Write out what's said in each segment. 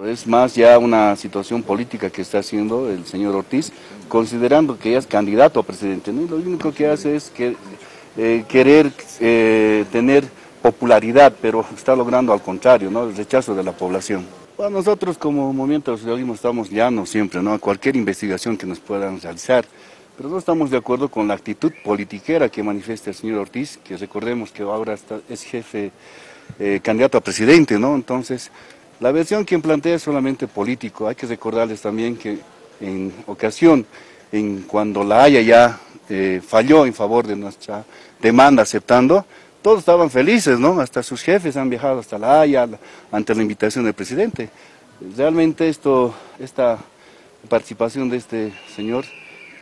es más ya una situación política que está haciendo el señor Ortiz, considerando que ya es candidato a presidente, ¿no? Y lo único que hace es querer tener popularidad, pero está logrando al contrario, ¿no? El rechazo de la población. Bueno, nosotros como Movimiento de Socialismo estamos llanos siempre, ¿no? A cualquier investigación que nos puedan realizar, pero no estamos de acuerdo con la actitud politiquera que manifiesta el señor Ortiz, que recordemos que ahora es jefe, candidato a presidente, ¿no? Entonces, la versión que plantea es solamente político. Hay que recordarles también que en ocasión, cuando la Haya ya falló en favor de nuestra demanda aceptando, todos estaban felices, ¿no? Hasta sus jefes han viajado hasta La Haya ante la invitación del presidente. Realmente esta participación de este señor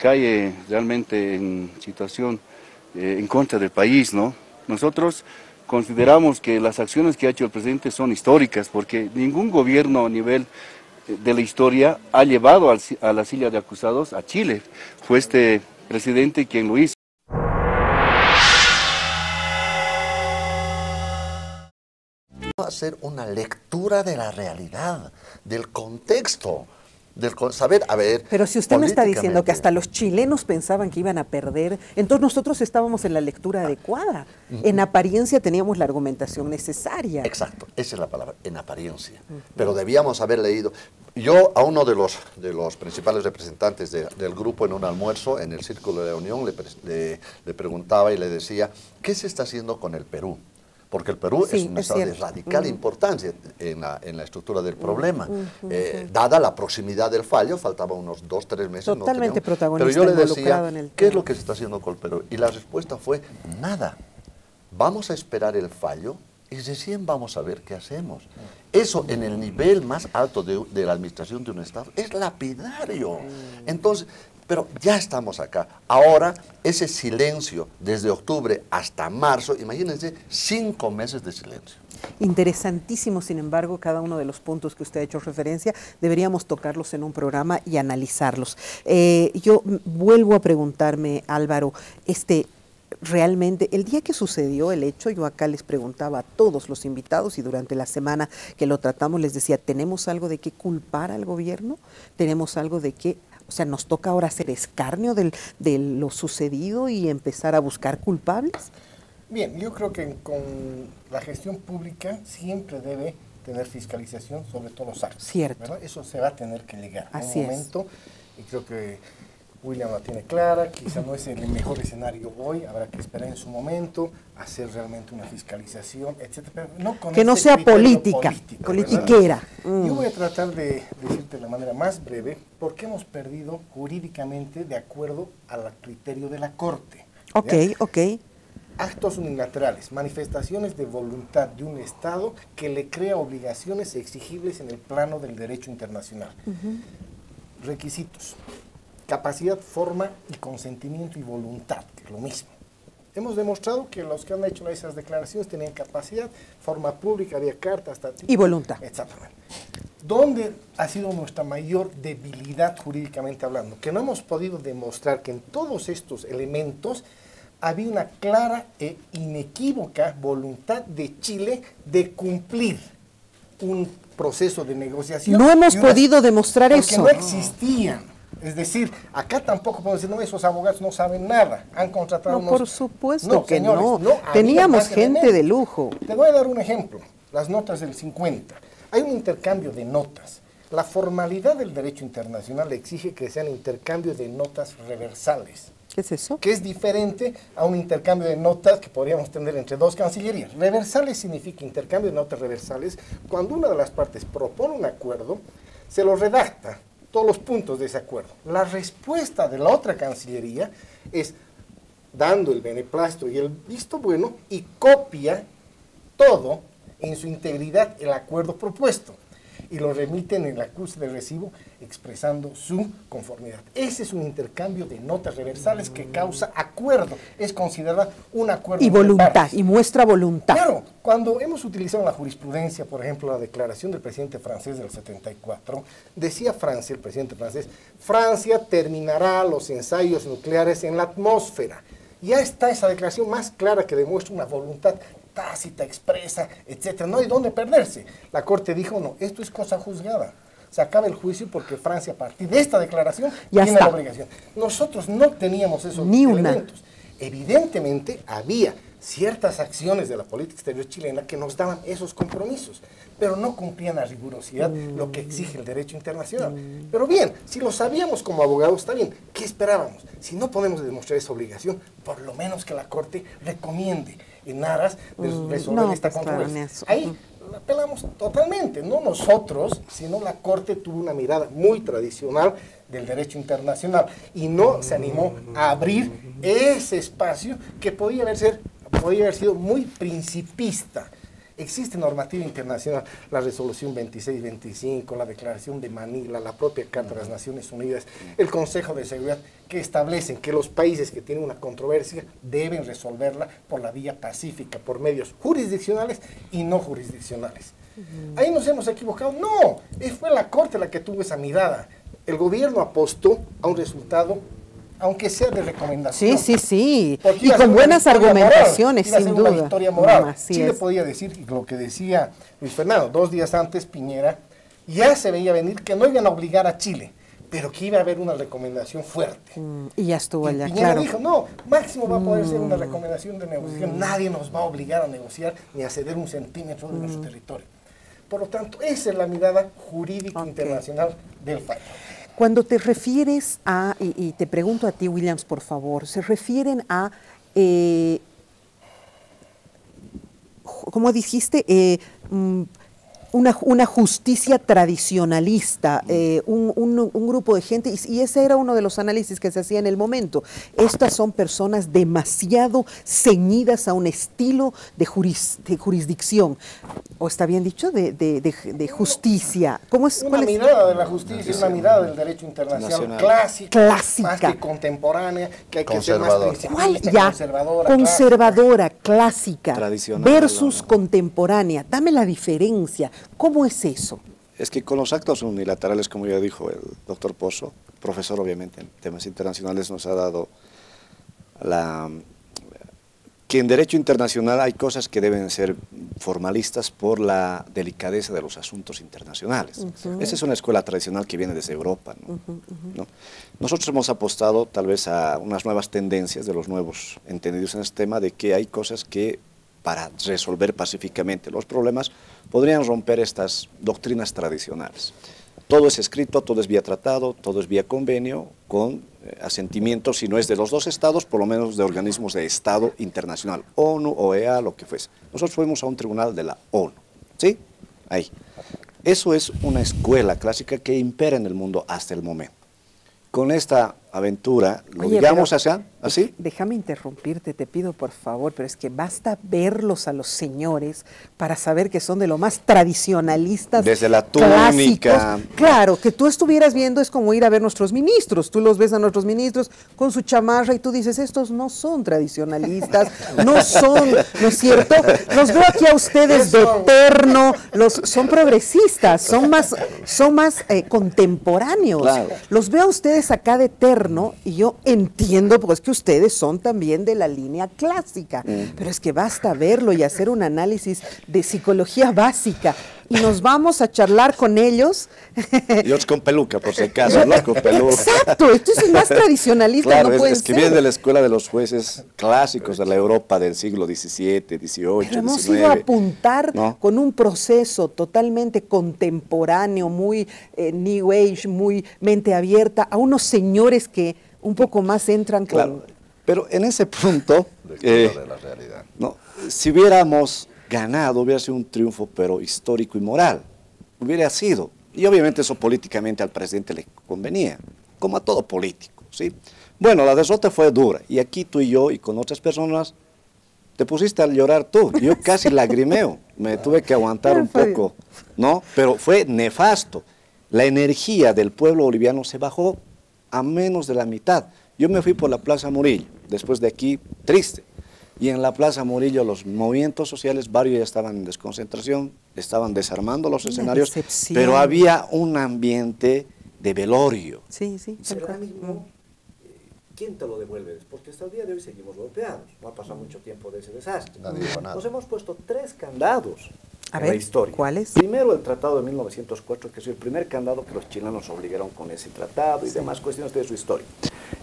cae realmente en situación en contra del país, ¿no? Nosotros consideramos que las acciones que ha hecho el presidente son históricas, porque ningún gobierno a nivel de la historia ha llevado a la silla de acusados a Chile. Fue este presidente quien lo hizo. Hacer una lectura de la realidad, del contexto, saber, a ver. Pero si usted me está diciendo que hasta los chilenos pensaban que iban a perder, entonces nosotros estábamos en la lectura adecuada. En apariencia teníamos la argumentación necesaria. Exacto, esa es la palabra, en apariencia. Pero debíamos haber leído. Yo a uno de los principales representantes del grupo en un almuerzo en el Círculo de la Unión le preguntaba y le decía, ¿qué se está haciendo con el Perú? Porque el Perú es un estado de radical importancia en la estructura del problema. Dada la proximidad del fallo, faltaban unos 2 o 3 meses. Totalmente protagonista. Pero yo le decía, ¿qué es lo que se está haciendo con el Perú? Y la respuesta fue, nada. Vamos a esperar el fallo y recién vamos a ver qué hacemos. Eso en el nivel más alto de la administración de un estado es lapidario. Entonces, pero ya estamos acá. Ahora, ese silencio desde octubre hasta marzo, imagínense, 5 meses de silencio. Interesantísimo, sin embargo, cada uno de los puntos que usted ha hecho referencia, deberíamos tocarlos en un programa y analizarlos. Yo vuelvo a preguntarme, Álvaro, realmente, el día que sucedió el hecho, yo acá les preguntaba a todos los invitados y durante la semana que lo tratamos les decía, ¿tenemos algo de qué culpar al gobierno? ¿Tenemos algo de qué? O sea, ¿nos toca ahora hacer escarnio de lo sucedido y empezar a buscar culpables? Bien, yo creo que con la gestión pública siempre debe tener fiscalización sobre todos los actos. Cierto. ¿Verdad? Eso se va a tener que llegar Así en un momento, y creo que William la tiene clara, quizá no es el mejor escenario hoy, habrá que esperar en su momento, hacer realmente una fiscalización, etcétera, pero no con que no sea política, político, politiquera. Yo voy a tratar de decirte de la manera más breve por qué hemos perdido jurídicamente de acuerdo al criterio de la Corte. Ok, ¿ya? ok. Actos unilaterales, manifestaciones de voluntad de un Estado que le crea obligaciones exigibles en el plano del derecho internacional. Requisitos: capacidad, forma y consentimiento y voluntad, que es lo mismo. Hemos demostrado que los que han hecho esas declaraciones tenían capacidad, forma pública, había cartas, y voluntad. Exactamente. ¿Dónde ha sido nuestra mayor debilidad jurídicamente hablando? Que no hemos podido demostrar que en todos estos elementos había una clara e inequívoca voluntad de Chile de cumplir un proceso de negociación. No hemos podido demostrar eso. Porque no existían. Es decir, acá tampoco podemos decir, no, esos abogados no saben nada, han contratado No, por supuesto que señores, no. Teníamos gente de lujo. Te voy a dar un ejemplo, las notas del 50. Hay un intercambio de notas. La formalidad del derecho internacional exige que sean intercambio de notas reversales. ¿Qué es eso? Que es diferente a un intercambio de notas que podríamos tener entre dos cancillerías. Reversales significa intercambio de notas reversales cuando una de las partes propone un acuerdo, se lo redacta, todos los puntos de ese acuerdo. La respuesta de la otra cancillería es dando el beneplácito y el visto bueno y copia todo en su integridad el acuerdo propuesto y lo remiten en el acuse de recibo expresando su conformidad. Ese es un intercambio de notas reversales que causa acuerdo, es considerado un acuerdo. Y voluntad, y muestra voluntad. Claro, cuando hemos utilizado en la jurisprudencia, por ejemplo, la declaración del presidente francés del 74, decía Francia, el presidente francés, Francia terminará los ensayos nucleares en la atmósfera. Ya está esa declaración más clara que demuestra una voluntad tácita, expresa, etcétera. No hay dónde perderse. La Corte dijo, no, esto es cosa juzgada. Se acaba el juicio porque Francia, a partir de esta declaración, Ya tiene está. la obligación. Nosotros no teníamos esos Ni una. elementos. Evidentemente, había ciertas acciones de la política exterior chilena que nos daban esos compromisos, pero no cumplían a rigurosidad lo que exige el derecho internacional. Pero bien, si lo sabíamos como abogados, está bien. ¿Qué esperábamos? Si no podemos demostrar esa obligación, por lo menos que la Corte recomiende en aras de resolver no, esta pues, claro, controversia. en eso. Ahí la apelamos totalmente, no nosotros, sino la Corte tuvo una mirada muy tradicional del derecho internacional y no se animó a abrir ese espacio que podía haber sido muy principista. Existe normativa internacional, la resolución 2625, la declaración de Manila, la propia Carta de las Naciones Unidas, el Consejo de Seguridad, que establecen que los países que tienen una controversia deben resolverla por la vía pacífica, por medios jurisdiccionales y no jurisdiccionales. Ahí nos hemos equivocado. No, fue la Corte la que tuvo esa mirada. El gobierno apostó a un resultado, aunque sea de recomendación. Sí. Porque Y iba a ser con una buenas victoria argumentaciones, moral, iba a sin ser una duda. victoria moral. Así Chile es. podía decir lo que decía Luis Fernando, 2 días antes Piñera, ya se veía venir que no iban a obligar a Chile, pero que iba a haber una recomendación fuerte. Y ya estuvo Y allá, Piñera claro. dijo, no, máximo va a poder ser una recomendación de negociación, nadie nos va a obligar a negociar ni a ceder 1 centímetro de nuestro territorio. Por lo tanto, esa es la mirada jurídica internacional del fallo. Cuando te refieres a, y te pregunto a ti, Williams, por favor, se refieren a, ¿cómo dijiste? Una justicia tradicionalista, un grupo de gente, y ese era uno de los análisis que se hacía en el momento. Estas son personas demasiado ceñidas a un estilo de jurisdicción, o está bien dicho, de justicia. ¿Cómo es? Una mirada de la justicia, una mirada del derecho internacional clásica, más que contemporánea, que hay que ser más principalista, conservadora, clásica, tradicional, versus contemporánea. Dame la diferencia. ¿Cómo es eso? Es que con los actos unilaterales, como ya dijo el doctor Pozo, profesor obviamente en temas internacionales, nos ha dado que en derecho internacional hay cosas que deben ser formalistas por la delicadeza de los asuntos internacionales. Esa es una escuela tradicional que viene desde Europa, ¿no? Nosotros hemos apostado tal vez a unas nuevas tendencias de los nuevos entendidos en este tema, de que hay cosas que para resolver pacíficamente los problemas podrían romper estas doctrinas tradicionales. Todo es escrito, todo es vía tratado, todo es vía convenio, con asentimiento, si no es de los dos estados, por lo menos de organismos de Estado internacional, ONU, OEA, lo que fuese. Nosotros fuimos a un tribunal de la ONU, ¿sí? Ahí. Eso es una escuela clásica que impera en el mundo hasta el momento. Con esta aventura, lo digamos hacia, ¿así? Déjame interrumpirte, te pido por favor, pero es que basta verlos a los señores para saber que son de lo más tradicionalistas. Desde la túnica. Claro, que tú estuvieras viendo es como ir a ver nuestros ministros. Tú los ves a nuestros ministros con su chamarra y tú dices, estos no son tradicionalistas, no son, ¿no es cierto? Los veo aquí a ustedes de terno, son progresistas, son más contemporáneos. Claro. Los veo a ustedes acá de terno y yo entiendo, pues que ustedes son también de la línea clásica, pero es que basta verlo y hacer un análisis de psicología básica y nos vamos a charlar con ellos. Y otros con peluca, por si acaso, ¿no? Con peluca. Exacto, esto es el más tradicionalista, claro, no puede es que ser. viene de la escuela de los jueces clásicos de la Europa del siglo XVII, XVIII, Pero hemos XIX. ido a apuntar, ¿no?, con un proceso totalmente contemporáneo, muy New Age, muy mente abierta, a unos señores que un poco más entran con... Claro, pero en ese punto, de la realidad. no, si hubiéramos ganado, hubiera sido un triunfo, pero histórico y moral. Hubiera sido. Y obviamente eso políticamente al presidente le convenía, como a todo político, ¿sí? Bueno, la derrota fue dura, y aquí tú y yo, y con otras personas, te pusiste a llorar tú. Yo casi lagrimeo, me tuve que aguantar un poco, ¿no? Pero fue nefasto. La energía del pueblo boliviano se bajó a menos de la mitad. Yo me fui por la Plaza Murillo, después de aquí, triste. Y en la Plaza Murillo los movimientos sociales, varios ya estaban en desconcentración, estaban desarmando los escenarios, pero había un ambiente de velorio. Sí, sí. Pero ánimo, ¿quién te lo devuelve? Porque hasta el día de hoy seguimos golpeados, no ha pasado mucho tiempo de ese desastre. Nadie dijo nada. Nos hemos puesto 3 candados A en ver, la historia. ¿cuáles? Primero el Tratado de 1904, que es el primer candado que los chilenos obligaron con ese tratado y demás cuestiones de su historia.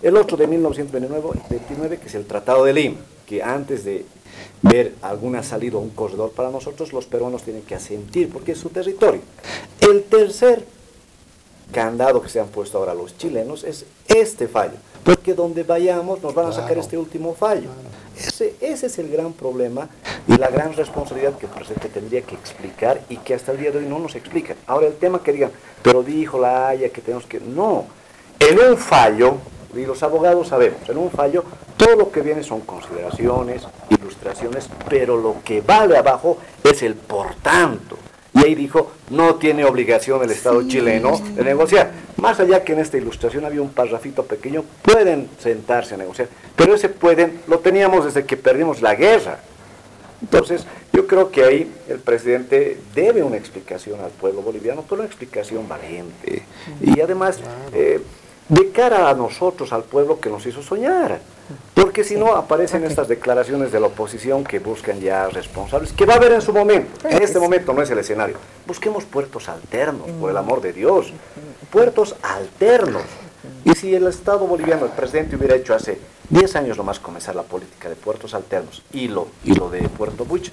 El otro de 1929, que es el Tratado de Lima, que antes de ver alguna salida o un corredor para nosotros, los peruanos tienen que asentir, porque es su territorio. El tercer candado que se han puesto ahora los chilenos es este fallo, porque donde vayamos nos van a sacar este último fallo. Ese es el gran problema y la gran responsabilidad que el presidente tendría que explicar y que hasta el día de hoy no nos explican. Ahora el tema que digan, pero dijo la Haya que tenemos que... No, en un fallo, y los abogados sabemos, en un fallo todo lo que viene son consideraciones, ilustraciones, pero lo que vale abajo es el por tanto. Y ahí dijo, no tiene obligación el Estado chileno de negociar. Más allá que en esta ilustración había un parrafito pequeño, pueden sentarse a negociar. Pero ese pueden, lo teníamos desde que perdimos la guerra. Entonces, yo creo que ahí el presidente debe una explicación al pueblo boliviano, pero una explicación valiente. Y además, de cara a nosotros, al pueblo que nos hizo soñar. Porque si no, aparecen estas declaraciones de la oposición que buscan ya responsables, que va a haber en su momento. En este momento no es el escenario. Busquemos puertos alternos, por el amor de Dios. Puertos alternos. Y si el Estado boliviano, el presidente hubiera hecho hace 10 años nomás comenzar la política de puertos alternos y lo de Puerto Buch,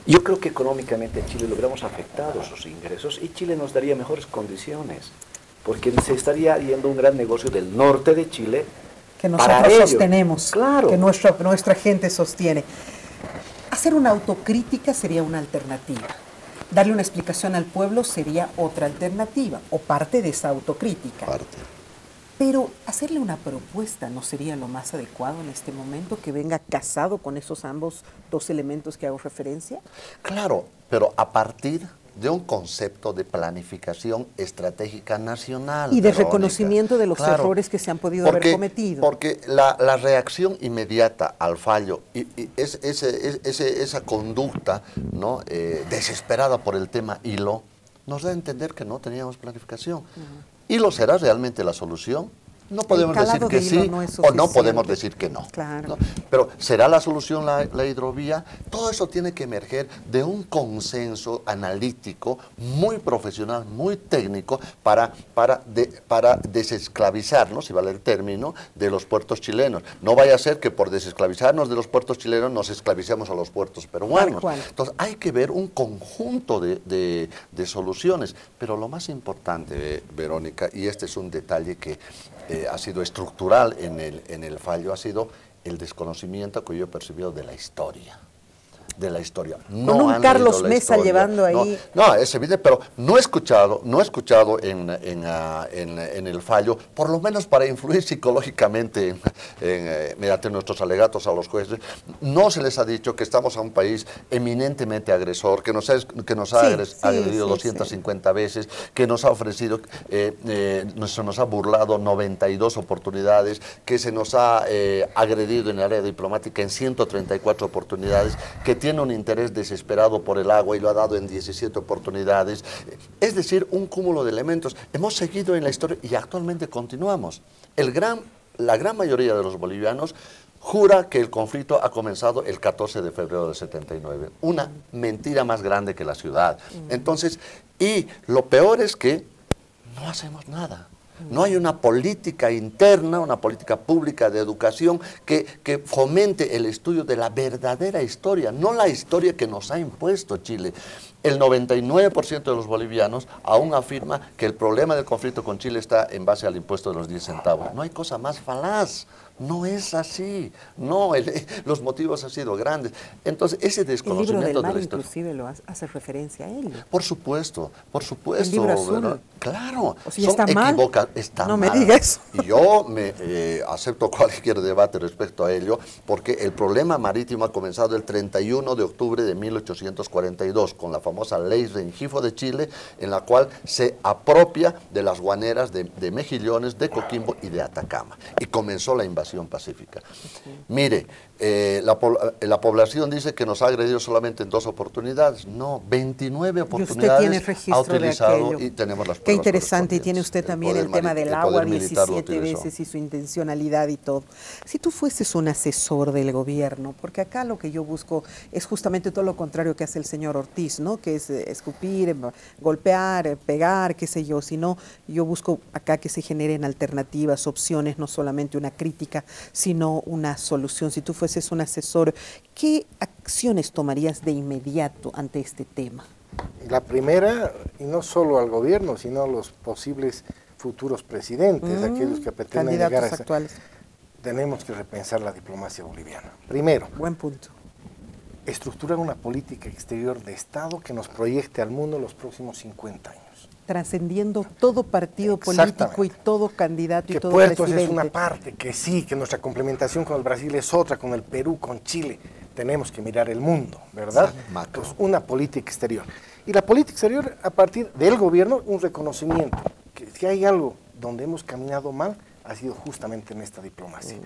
yo creo que económicamente a Chile le hubiéramos afectado sus ingresos y Chile nos daría mejores condiciones. Porque se estaría yendo un gran negocio del norte de Chile que nosotros para ello. sostenemos, Claro. que nuestra gente sostiene. Hacer una autocrítica sería una alternativa. Darle una explicación al pueblo sería otra alternativa, o parte de esa autocrítica. Parte. Pero hacerle una propuesta no sería lo más adecuado en este momento, que venga casado con esos ambos dos elementos que hago referencia. Claro, pero a partir de un concepto de planificación estratégica nacional. Y de Verónica. reconocimiento de los Claro, errores que se han podido haber cometido. Porque la reacción inmediata al fallo y esa conducta, ¿no? Desesperada por el tema hilo, nos da a entender que no teníamos planificación. ¿Hilo será realmente la solución? No podemos decir calado que de hilo sí no es o no suficiente. podemos decir que no. Claro. ¿No? Pero ¿será la solución la hidrovía? Todo eso tiene que emerger de un consenso analítico muy profesional, muy técnico para desesclavizarnos, si vale el término, de los puertos chilenos. No vaya a ser que por desesclavizarnos de los puertos chilenos nos esclavicemos a los puertos peruanos. Entonces hay que ver un conjunto de soluciones. Pero lo más importante, Verónica, y este es un detalle que ha sido estructural en el fallo, ha sido el desconocimiento que yo he percibido de la historia. No con un han Carlos leído la Mesa historia. llevando ahí... No, es evidente, pero no he escuchado en el fallo, por lo menos para influir psicológicamente mediante nuestros alegatos a los jueces, no se les ha dicho que estamos a un país eminentemente agresor, que nos ha agredido 250 veces, que nos ha ofrecido, se nos ha burlado 92 oportunidades, que se nos ha agredido en el área diplomática en 134 oportunidades, que tiene un interés desesperado por el agua y lo ha dado en 17 oportunidades. Es decir, un cúmulo de elementos. Hemos seguido en la historia y actualmente continuamos. La gran mayoría de los bolivianos jura que el conflicto ha comenzado el 14 de febrero del 79. Una mentira más grande que la ciudad. Entonces, y lo peor es que no hacemos nada. No hay una política interna, una política pública de educación que fomente el estudio de la verdadera historia, no la historia que nos ha impuesto Chile. El 99% de los bolivianos aún afirma que el problema del conflicto con Chile está en base al impuesto de los 10 centavos. No hay cosa más falaz. No es así. No, los motivos han sido grandes. Entonces, ese desconocimiento el libro del mar, de la historia. inclusive lo hace referencia a ello. Por supuesto. El libro azul. ¿Verdad? Claro. O sea, está mal. Está no mal. me digas. Y yo acepto cualquier debate respecto a ello, porque el problema marítimo ha comenzado el 31 de octubre de 1842, con la famosa Ley Rengifo de Chile, en la cual se apropia de las guaneras de Mejillones, de Coquimbo y de Atacama. Y comenzó la invasión comunicación pacífica. Mire, la población dice que nos ha agredido solamente en 2 oportunidades. No, 29 oportunidades ha utilizado y tenemos las pruebas. Qué interesante, y tiene usted también el tema del agua 17 veces y su intencionalidad y todo. Si tú fueses un asesor del gobierno, porque acá lo que yo busco es justamente todo lo contrario que hace el señor Ortiz, ¿no? Que es escupir, golpear, pegar, qué sé yo, sino yo busco acá que se generen alternativas, opciones, no solamente una crítica, sino una solución. Si tú fueses un asesor, ¿qué acciones tomarías de inmediato ante este tema? La primera, y no solo al gobierno, sino a los posibles futuros presidentes, aquellos que pretenden llegar a esa, actuales. Tenemos que repensar la diplomacia boliviana. Primero, buen punto. Estructurar una política exterior de Estado que nos proyecte al mundo en los próximos 50 años. Trascendiendo todo partido político y todo candidato y todo Puertos presidente. es una parte, que sí, que nuestra complementación con el Brasil es otra, con el Perú, con Chile. Tenemos que mirar el mundo, ¿verdad? Sí, macro. Pues una política exterior. Y la política exterior, a partir del gobierno, un reconocimiento. Que si hay algo donde hemos caminado mal, ha sido justamente en esta diplomacia.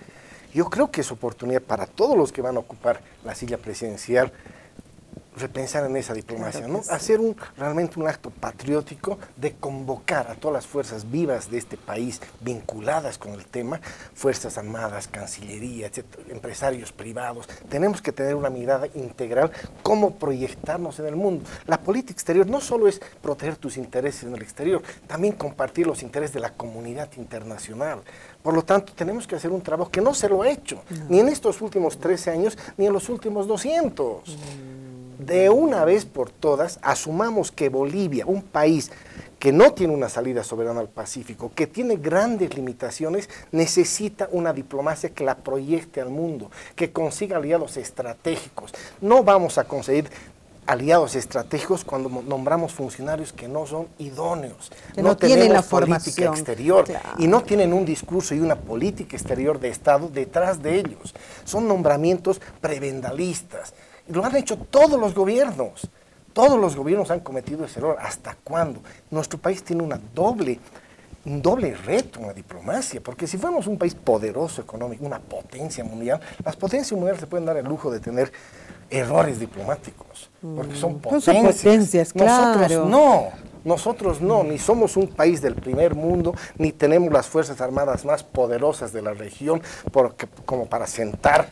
Yo creo que es oportunidad para todos los que van a ocupar la silla presidencial repensar en esa diplomacia, claro, ¿no? sí. Hacer realmente un acto patriótico de convocar a todas las fuerzas vivas de este país vinculadas con el tema, Fuerzas Armadas, Cancillería, etcétera, empresarios privados. Tenemos que tener una mirada integral, cómo proyectarnos en el mundo. La política exterior no solo es proteger tus intereses en el exterior, también compartir los intereses de la comunidad internacional. Por lo tanto, tenemos que hacer un trabajo que no se lo ha hecho, ni en estos últimos 13 años, ni en los últimos 200. De una vez por todas, asumamos que Bolivia, un país que no tiene una salida soberana al Pacífico, que tiene grandes limitaciones, necesita una diplomacia que la proyecte al mundo, que consiga aliados estratégicos. No vamos a conseguir aliados estratégicos cuando nombramos funcionarios que no son idóneos, que no tienen la política formación exterior, claro, y no tienen un discurso y una política exterior de Estado detrás de ellos. Son nombramientos prebendalistas. Lo han hecho todos los gobiernos. Todos los gobiernos han cometido ese error. ¿Hasta cuándo? Nuestro país tiene un doble reto en la diplomacia, porque si fuéramos un país poderoso económico, una potencia mundial, las potencias mundiales se pueden dar el lujo de tener errores diplomáticos, porque son potencias. Nosotros no, ni somos un país del primer mundo, ni tenemos las Fuerzas Armadas más poderosas de la región como para sentar.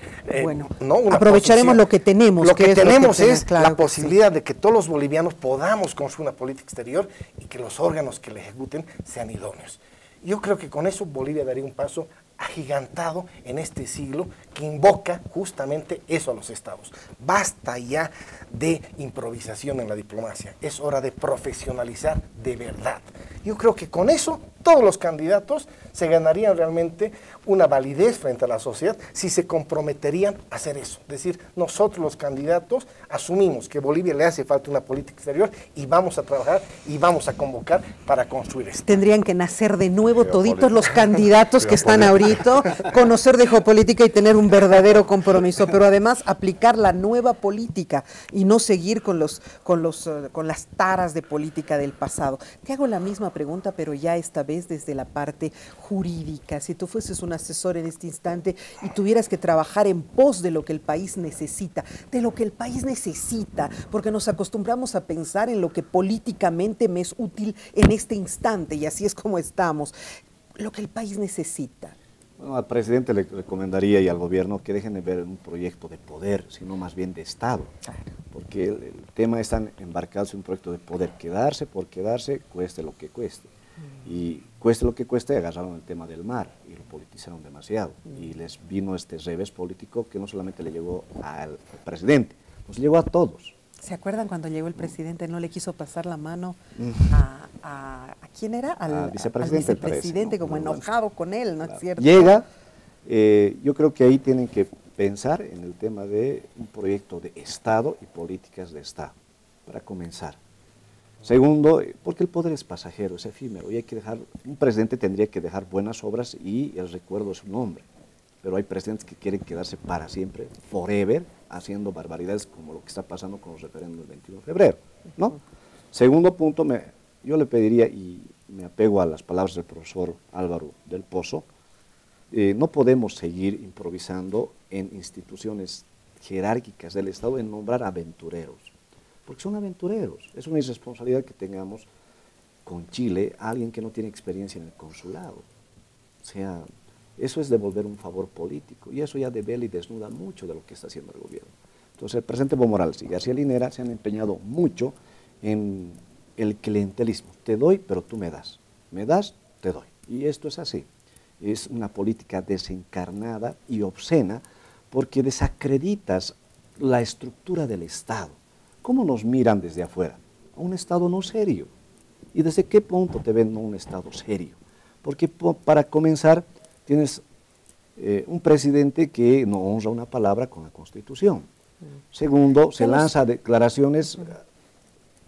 Aprovecharemos lo que tenemos. Lo que tenemos es la posibilidad de que todos los bolivianos podamos construir una política exterior y que los órganos que la ejecuten sean idóneos. Yo creo que con eso Bolivia daría un paso agigantado en este siglo que invoca justamente eso a los estados. Basta ya de improvisación en la diplomacia, es hora de profesionalizar de verdad. Yo creo que con eso todos los candidatos se ganarían realmente una validez frente a la sociedad si se comprometerían a hacer eso. Es decir, nosotros los candidatos asumimos que a Bolivia le hace falta una política exterior y vamos a trabajar y vamos a convocar para construir esto. Tendrían que nacer de nuevo toditos los candidatos que están ahorita, conocer de geopolítica y tener un verdadero compromiso, pero además aplicar la nueva política y no seguir con las taras de política del pasado. Te hago la misma pregunta, pero ya esta vez desde la parte jurídica. Si tú fueses un asesor en este instante y tuvieras que trabajar en pos de lo que el país necesita, porque nos acostumbramos a pensar en lo que políticamente me es útil en este instante, y así es como estamos, lo que el país necesita. Bueno, al presidente le recomendaría y al gobierno que dejen de ver un proyecto de poder, sino más bien de Estado. Claro. Porque el tema es tan embarcados en un proyecto de poder, quedarse por quedarse, cueste lo que cueste. Y cueste lo que cueste, agarraron el tema del mar y lo politizaron demasiado. Y les vino este revés político que no solamente le llegó al presidente, nos llegó a todos. ¿Se acuerdan cuando llegó el presidente, no le quiso pasar la mano a quién era? Al vicepresidente. Al vicepresidente, como enojado con él, ¿no es cierto? Llega, yo creo que ahí tienen que pensar en el tema de un proyecto de Estado y políticas de Estado, para comenzar. Segundo, porque el poder es pasajero, es efímero, y hay que dejar, un presidente tendría que dejar buenas obras y el recuerdo de su nombre. Pero hay presidentes que quieren quedarse para siempre, forever, haciendo barbaridades como lo que está pasando con los referéndums del 21 de febrero, ¿no? Segundo punto, yo le pediría, y me apego a las palabras del profesor Álvaro del Pozo, no podemos seguir improvisando en instituciones jerárquicas del Estado en nombrar aventureros, porque son aventureros. Es una irresponsabilidad que tengamos con Chile a alguien que no tiene experiencia en el consulado. O sea, eso es devolver un favor político, y eso ya devela y desnuda mucho de lo que está haciendo el gobierno. Entonces, el presidente Evo Morales y García Linera se han empeñado mucho en el clientelismo. Te doy, pero tú me das. Me das, te doy. Y esto es así. Es una política desencarnada y obscena, porque desacreditas la estructura del Estado. ¿Cómo nos miran desde afuera? A un Estado no serio. ¿Y desde qué punto te ven un Estado serio? Porque para comenzar, tienes un presidente que no honra una palabra con la Constitución. Segundo, se lanza declaraciones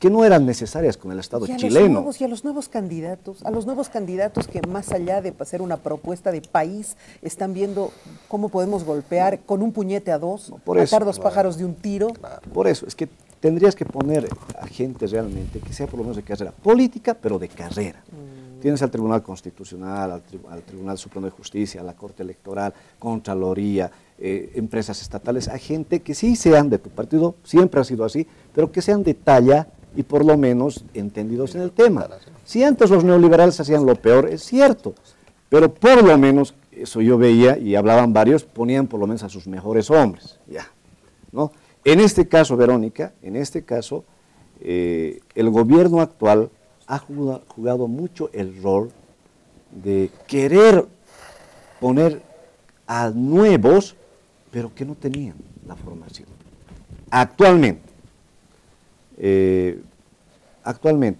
que no eran necesarias con el Estado chileno. Y a los nuevos candidatos que más allá de hacer una propuesta de país, están viendo cómo podemos golpear con un puñete a dos, matar dos pájaros de un tiro. Por eso, es que tendrías que poner a gente realmente que sea por lo menos de carrera política, pero de carrera. Tienes al Tribunal Constitucional, al Tribunal Supremo de Justicia, a la Corte Electoral, Contraloría, empresas estatales, a gente que sí sean de tu partido, siempre ha sido así, pero que sean de talla y por lo menos entendidos en el tema. Si antes los neoliberales hacían lo peor, es cierto, pero por lo menos, eso yo veía, y hablaban varios, ponían por lo menos a sus mejores hombres, ya, ¿no? En este caso, Verónica, en este caso, el gobierno actual ha jugado mucho el rol de querer poner a nuevos, pero que no tenían la formación. Actualmente,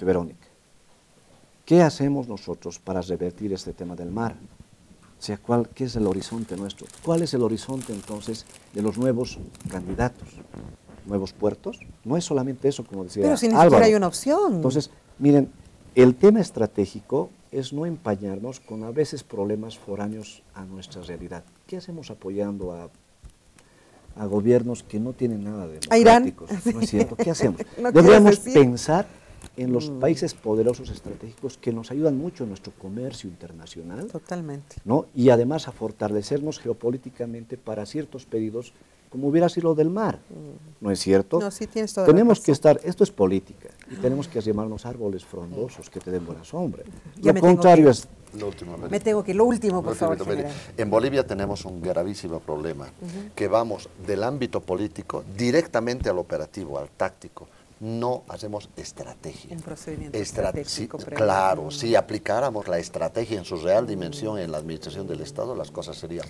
Verónica, ¿qué hacemos nosotros para revertir este tema del mar? O sea, ¿qué es el horizonte nuestro? ¿Cuál es el horizonte entonces de los nuevos candidatos? ¿Nuevos puertos? No es solamente eso, como decía Álvaro. Pero si ni siquiera hay una opción. Entonces, miren, el tema estratégico es no empañarnos con a veces problemas foráneos a nuestra realidad. ¿Qué hacemos apoyando a gobiernos que no tienen nada de democráticos? ¿No es cierto? ¿Qué hacemos? No Deberíamos pensar en los países poderosos estratégicos que nos ayudan mucho en nuestro comercio internacional. Totalmente. ¿No? Y además a fortalecernos geopolíticamente para ciertos pedidos, como hubiera sido del mar. ¿No es cierto? No, sí tienes toda Tenemos la razón. que estar, esto es política, y tenemos que llamarnos árboles frondosos que te den buena sombra. Ya Lo contrario es... Lo último, Me tengo que, lo último, por favor, general. En Bolivia tenemos un gravísimo problema, que vamos del ámbito político directamente al operativo, al táctico. No hacemos estrategia. Un procedimiento estratégico. Claro, si aplicáramos la estrategia en su real dimensión en la administración del Estado, las cosas serían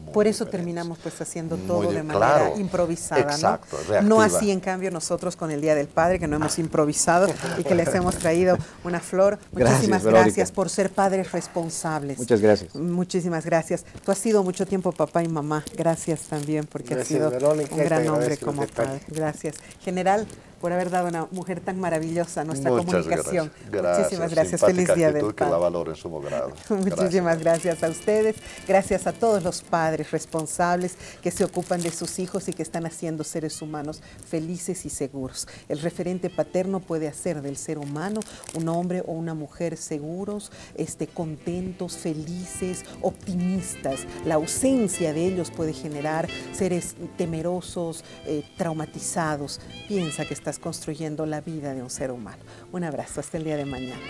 muy Por eso diferentes. terminamos pues haciendo Muy todo de bien, manera claro. improvisada, Exacto, ¿no? reactiva. No así, en cambio, nosotros con el Día del Padre, que no hemos improvisado y que les hemos traído una flor. Muchísimas gracias por ser padres responsables. Muchas gracias. Muchísimas gracias. Tú has sido mucho tiempo papá y mamá. Gracias también, porque has sido Verónica, un gran te hombre agradezco como el detalle. padre. Gracias. General, por haber dado una mujer tan maravillosa a nuestra Muchas comunicación. gracias. Muchísimas gracias. Simpática Feliz Día actitud del que la Padre. valoro en sumo grado. Muchísimas gracias a ustedes, gracias a todos los padres responsables que se ocupan de sus hijos y que están haciendo seres humanos felices y seguros. El referente paterno puede hacer del ser humano un hombre o una mujer seguros, contentos, felices, optimistas. La ausencia de ellos puede generar seres temerosos, traumatizados. Piensa que estás construyendo la vida de un ser humano. Un abrazo, hasta el día de mañana.